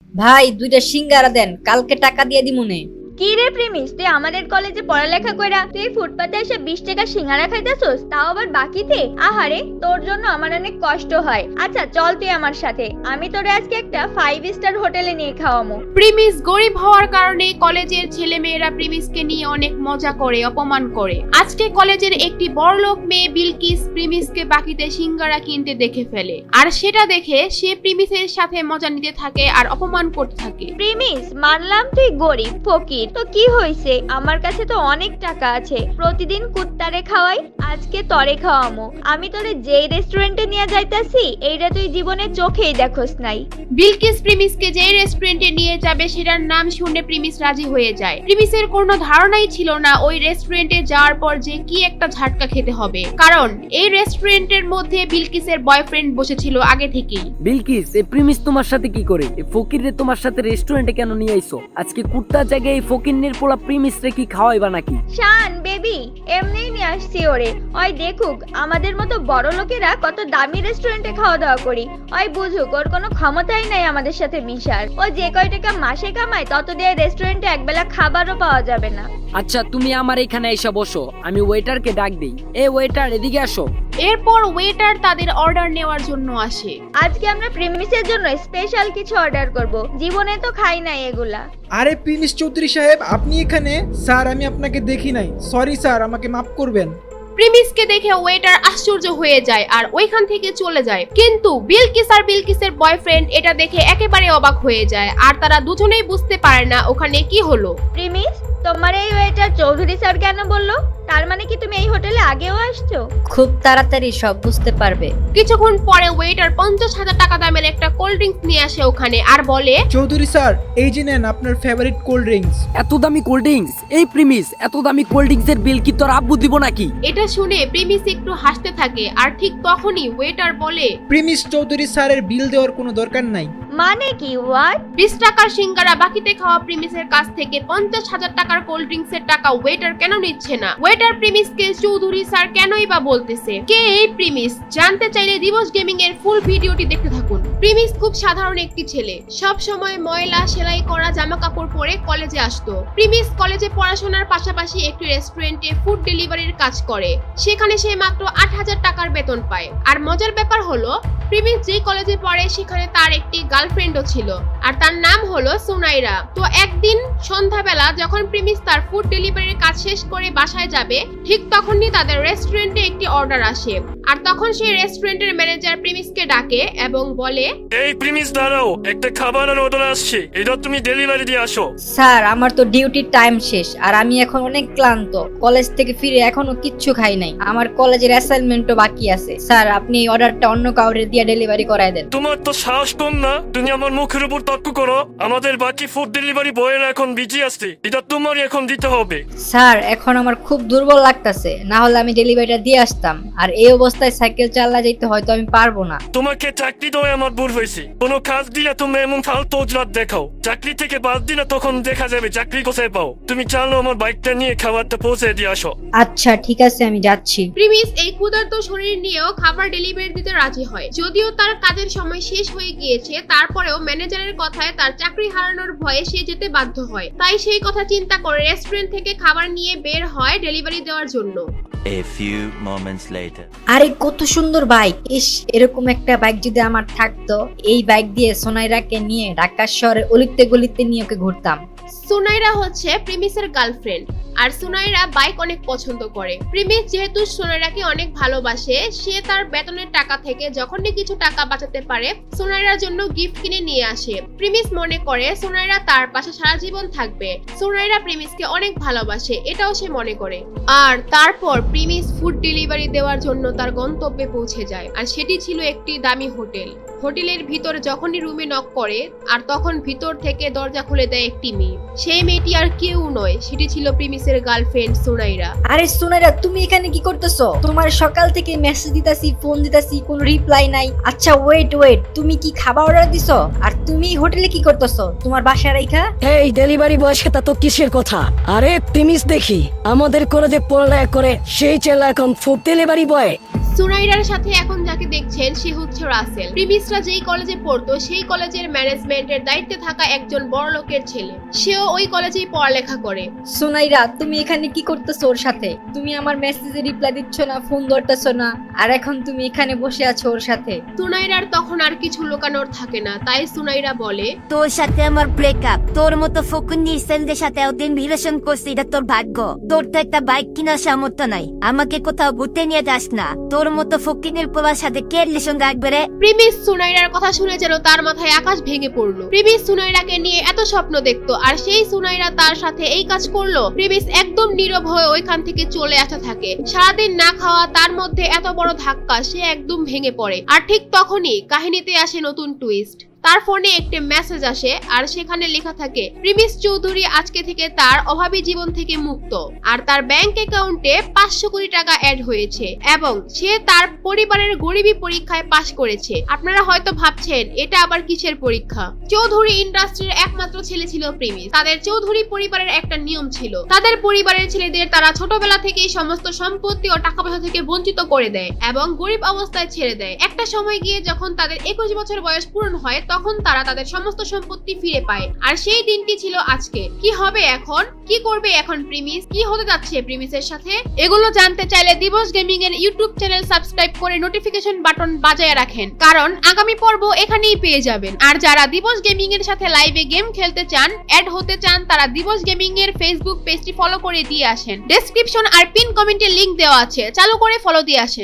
ভাই দুইটা সিঙ্গারা দেন, কালকে টাকা দিয়ে দিমুনে। কি রে প্রেমিস, তুই আমাদের কলেজে পড়ালেখা কইরা তুই ফুটপাতে এসে 20 টাকা সিঙ্গারা খাইতেছস, তাও আবার বাকিতে? আহারে, তোর জন্য আমার অনেক কষ্ট হয়। আচ্ছা চল তুই আমার সাথে, আমি তোরে আজকে একটা 5 স্টার হোটেলে নিয়ে খাওয়ামু। প্রিমিস গরিব হওয়ার কারণে কলেজের ছেলেমেয়েরা প্রিমিসকে নিয়ে অনেক মজা করে, অপমান করে। আজকে কলেজের একটি বড়লোক মেয়ে বিলকিস প্রিমিসকে বাকিতে সিঙ্গারা কিনতে দেখে ফেলে, আর সেটা দেখে সে প্রিমিসের সাথে মজা নিতে থাকে আর অপমান করতে থাকে। প্রেমিস, মানলাম তুই গরিব ফকির, তো কি হইছে, আমার কাছে তো অনেক টাকা আছে, প্রতিদিন কুত্তারে খাওয়াই, আজকে তরে খাওয়ামু। আমি তোরে যেই রেস্টুরেন্টে নিয়ে যাইতাছি এইটা তুই জীবনে চোখেই দেখোস নাই। বিলকিস প্রিমিসকে যে রেস্টুরেন্টে নিয়ে যাবে সেটার নাম শুনে প্রিমিস রাজি হয়ে যায়। প্রিমিসের কোনো ধারণাই ছিল না ওই রেস্টুরেন্টে যাওয়ার পর যে কি একটা ঝাটকা খেতে হবে, কারণ এই রেস্টুরেন্টের মধ্যে বিলকিসের বয়ফ্রেন্ড বসেছিল আগে থেকেই। বিলকিস, এই প্রিমিস তোমার সাথে কি করে? এই ফকিররে তোমার সাথে রেস্টুরেন্টে কেন নিয়ে আইছো? আজকে কুত্তার জায়গায় এই ফকিরনের পোলা প্রিমিস রে কি খাওয়াইবা নাকি? শান বেবি, এমনিই নিয়ে আসছি ওরে, ওই দেখুক আমাদের মতো বড় লোকেরা কত দামি রেস্টুরেন্টে খাওয়া দাওয়া করি, ওই বুঝুক ওর কোনো ক্ষমতাই নাই আমাদের সাথে মিশার। ও যে কয় টাকা মাসে কামায় তত দিয়ে রেস্টুরেন্টে একবেলা খাবারও পাওয়া যাবে না। আচ্ছা তুমি আমার এখানে এসে বসো, আমি ওয়েটারকে ডাক দেই। এ ওয়েটার, এদিকে আসো। এরপর ওয়েটার তাদের অর্ডার নেওয়ার জন্য আসে। আজকে আমরা প্রিমিসের জন্য স্পেশাল কিছু অর্ডার করব, জীবনে তো খাই নাই এগুলা। আরে প্রিমিস চৌধুরী সাহেব, আপনি এখানে? স্যার আমি আপনাকে দেখি নাই, সরি স্যার, আমাকে মাফ করবেন। প্রিমিসকে দেখে ওয়েটার আশ্চর্য হয়ে যায় আর ওইখান থেকে চলে যায়, কিন্তু বিলকিস আর বিলকিসের বয়ফ্রেন্ড এটা দেখে একেবারে অবাক হয়ে যায়, আর তারা দুজনেই বুঝতে পারে না ওখানে কি হলো। প্রিমিস, তোমার এই ওয়েটার চৌধুরী স্যার কেন বললো? তার মানে কি তুমি এই হোটেলে আগেও আসছো? খুব তাড়াতাড়ি সব বুঝতে পারবে। কিছুক্ষণ পরে ওয়েটার 50,000 টাকা দামের একটা কোল্ড ড্রিঙ্কস নিয়ে আসে ওখানে আর বলে, চৌধুরী স্যার, এই যে নেন আপনার ফেভারিট কোল্ড ড্রিঙ্কস। এত দামি কোল্ড ড্রিঙ্কস? এই প্রিমিস, এত দামি কোল্ড ড্রিঙ্কস এর বিল কি তোর আব্বু দিব নাকি? এটা শুনে প্রিমিস একটু হাসতে থাকে, আর ঠিক তখনই ওয়েটার বলে, প্রিমিস চৌধুরী স্যারের বিল দেওয়ার কোনো দরকার নাই। মানে কি? হোয়াট? 20 টাকার সিঙ্গারা বাকিতে খাওয়া প্রিমিসের কাছ থেকে 50,000 টাকার কোল্ড ড্রিঙ্কস এর টাকা ওয়েটার কেন নিচ্ছে না? ওয়েটার প্রিমিসকে চৌধুরী স্যার কেনই বা বলতেছে? কে এই প্রিমিস? জানতে চাইলে দিবস গেমিং এর ফুল ভিডিওটি দেখতে থাকুন। প্রিমিস খুব সাধারণ একটি ছেলে, সব সময় ময়লা সেলাই করা জামা কাপড় পরে কলেজে আসতো। প্রিমিস কলেজে পড়াশোনার পাশাপাশি একটি রেস্টুরেন্টে ফুড ডেলিভারির কাজ করে, সেখানে সে মাত্র 8,000 টাকার বেতন পায়। আর মজার ব্যাপার হলো, প্রিমিস যে কলেজে পড়ে সেখানে তার একটি গার্লফ্রেন্ডও ছিল, আর তার নাম হলো সুনাইরা। তো একদিন সন্ধ্যাবেলা যখন প্রিমিস তার ফুড ডেলিভারির কাজ শেষ করে বাসায় যাবে, ঠিক তখনই তাদের রেস্টুরেন্টে একটি অর্ডার আসে, আর তখন সেই রেস্টুরেন্টের ম্যানেজার প্রিমিসকে ডাকে এবং বলে, এই প্রিমিস দাঁড়াও, একটা খাবারের অর্ডার আসছে, এটা তুমি ডেলিভারি দিয়ে আসো। স্যার আমার তো ডিউটির টাইম শেষ, আর আমি এখন অনেক ক্লান্ত। কলেজ থেকে ফিরে এখনো কিচ্ছু খাই নাই, আমার কলেজের অ্যাসাইনমেন্টও বাকি আছে। স্যার আপনি এই অর্ডারটা অন্য কাউরে দিয়ে ডেলিভারি করায় দেন। তোমার তো সাহস কম না, তুমি আমার মুখের উপর তর্ক করো। আমাদের বাকি ফুড ডেলিভারি বয়েরা এখন বিজি আসছে, এটা তোমারই এখন দিতে হবে। স্যার এখন আমার খুব দুর্বল লাগতাছে, না হলে আমি ডেলিভারিটা দিয়ে আসতাম, আর এই অবস্থায় সাইকেল চালা যেতে হয়তো আমি পারবো না। তোমাকে চাকরি দেওয়া আমার ভুল হয়েছে। কোনো কাজ দিলে তুমি এমন ফালতু অজুহাত দেখাও, চাকরি থেকে বাদ দিলে তখন দেখা যাবে চাকরি কোথায় পাও। তুমি চালো আমার বাইকটা নিয়ে খাবারটা পৌঁছে দিয়ে আসো। আচ্ছা ঠিক আছে, আমি যাচ্ছি। প্রিমিস এই ক্ষুধার্ত শরীর নিয়েও খাবার ডেলিভারি দিতে রাজি হয়। যদিও তার কাজের সময় শেষ হয়ে গিয়েছে, তারপরেও ম্যানেজারের কথায় তার চাকরি হারানোর ভয়ে সে যেতে বাধ্য হয়। তাই সেই কথা চিন্তা করে রেস্টুরেন্ট থেকে খাবার নিয়ে বের হয় ডেলিভারি দেওয়ার জন্য। A few moments later. আরে কত সুন্দর বাইক! ইস, এরকম একটা বাইক যদি আমার থাকতো, এই বাইক দিয়ে সোনাইরাকে নিয়ে ঢাকা শহরে অলিতে গলিতে নিয়ে ওকে ঘুরতাম। সুনাইরা হচ্ছে প্রিমিসের গার্লফ্রেন্ড, আর সুনাইরা বাইক অনেক পছন্দ করে। প্রিমিস যেহেতু সুনাইরাকে অনেক ভালোবাসে, সে তার বেতনের টাকা থেকে যখনই কিছু টাকা বাঁচাতে পারে সুনাইরার জন্য গিফট কিনে নিয়ে আসে। প্রিমিস মনে করে সুনাইরা তার পাশে সারা জীবন থাকবে। সুনাইরা প্রিমিসকে অনেক ভালোবাসে, এটাও সে মনে করে। আর তারপর প্রিমিস ফুড ডেলিভারি দেওয়ার জন্য তার গন্তব্যে পৌঁছে যায়, আর সেটি ছিল একটি দামি হোটেল। হোটেলের ভিতর যখনই রুমে নক করে, আর তখন ভিতর থেকে দরজা খুলে দেয় একটি মেয়ে। সেই মেয়েটি আর কেউ নয়, সেটি ছিল প্রিমিসের গার্লফ্রেন্ড সুনাইরা। আরে সোনাইরা, তুমি এখানে কি করতেছো? তোমার সকাল থেকে মেসেজ দিতাছি, ফোন দিতাছি, কোনো রিপ্লাই নাই। আচ্ছা ওয়েট, তুমি কি খাবার অর্ডার দিছো? আর তুমি হোটেলে কি করতেছো তোমার বাসায় রাইখা? এই ডেলিভারি বয়ের সাথে তো কিসের কথা? আরে প্রিমিস দেখি আমাদের কলেজে পড়ালেখা করে সেই ছেলে এখন ফুড ডেলিভারি বয়। সুনাইরার সাথে এখন যাকে যাকে দেখছেন সে হচ্ছে রাসেল। প্রিমিসরা যেই কলেজে পড়তো সেই কলেজের ম্যানেজমেন্টের দায়িত্বে থাকা একজন বড় লোকের ছেলে। সেও ওই কলেজেই পড়ালেখা করে। সুনাইরা, তুমি এখানে কি করতেছো ওর সাথে? তুমি আমার মেসেজে রিপ্লাই দিচ্ছ না, ফোন ধরতেছো না, আর এখন তুমি এখানে বসে আছো ওর সাথে। সুনাইরার তখন আর কিছু লুকানোর থাকে না, তাই সুনাইরা বলে, তোর সাথে আমার ব্রেকআপ। তোর মতো ফকুন্নি ছেলেদের সাথে ওদিন রিলেশন করছি, এটা তোর ভাগ্য। তোর তো একটা বাইক কেনার সামর্থ্য নাই, আমাকে কোথাও ঘুরতে নিয়ে যাস না। তোর মতো ফকিনের পোলার সাথে কে রিলেশন রাখবে রে? প্রিমিস সুনাইরার কথা শুনে যেন তার মাথায় আকাশ ভেঙে পড়লো। প্রিমিস সুনাইরাকে নিয়ে এত স্বপ্ন দেখতো, আর সেই সুনাইরা তার সাথে এই কাজ করলো। প্রিমিস একদম নীরব হয়ে ওইখান থেকে চলে আসতে থাকে। সারাদিন না খাওয়া, তার মধ্যে এত বড় ধাক্কা, সে একদম ভেঙে পড়ে। আর ঠিক তখনই কাহিনীতে আসে নতুন টুইস্ট। তার ফোনে একটি মেসেজ আসে, আর সেখানে লেখা থাকে প্রিমিস চৌধুরী আজকে থেকে তার অভাবী জীবন থেকে মুক্ত, আর তার ব্যাংক অ্যাকাউন্টে 500 কোটি টাকা অ্যাড হয়েছে, এবং সে তার পরিবারের গরিবী পরীক্ষায় পাশ করেছে। আপনারা হয়তো ভাবছেন এটা আবার কিসের পরীক্ষা। চৌধুরী ইন্ডাস্ট্রির একমাত্র ছেলে ছিল প্রিমিস। তাদের চৌধুরী পরিবারের একটা নিয়ম ছিল, তাদের পরিবারের ছেলেদের তারা ছোটবেলা থেকেই সমস্ত সম্পত্তি ও টাকা পয়সা থেকে বঞ্চিত করে দেয় এবং গরিব অবস্থায় ছেড়ে দেয়। একটা সময় গিয়ে যখন তাদের 21 বছর বয়স পূরণ হয়, তখন তারা তাদের সমস্ত সম্পত্তি ফিরে পায়। আর সেই দিনটি ছিল আজকে। কি হবে এখন? কি করবে এখন প্রিমিস? কি হতে যাচ্ছে প্রিমিসের সাথে? এগুলো জানতে চাইলে দিবস গেমিং এর ইউটিউব চ্যানেল সাবস্ক্রাইব করে নোটিফিকেশন বাটন বাজায় রাখেন, কারণ আগামী পর্ব এখানেই পেয়ে যাবেন। আর যারা দিবস গেমিং এর সাথে লাইভে গেম খেলতে চান, অ্যাড হতে চান, তারা দিবস গেমিং এর ফেসবুক পেজটি ফলো করে দিয়ে আসেন। ডেসক্রিপশন আর পিন কমেন্টে লিংক দেওয়া আছে, চালু করে ফলো দিয়ে আসেন।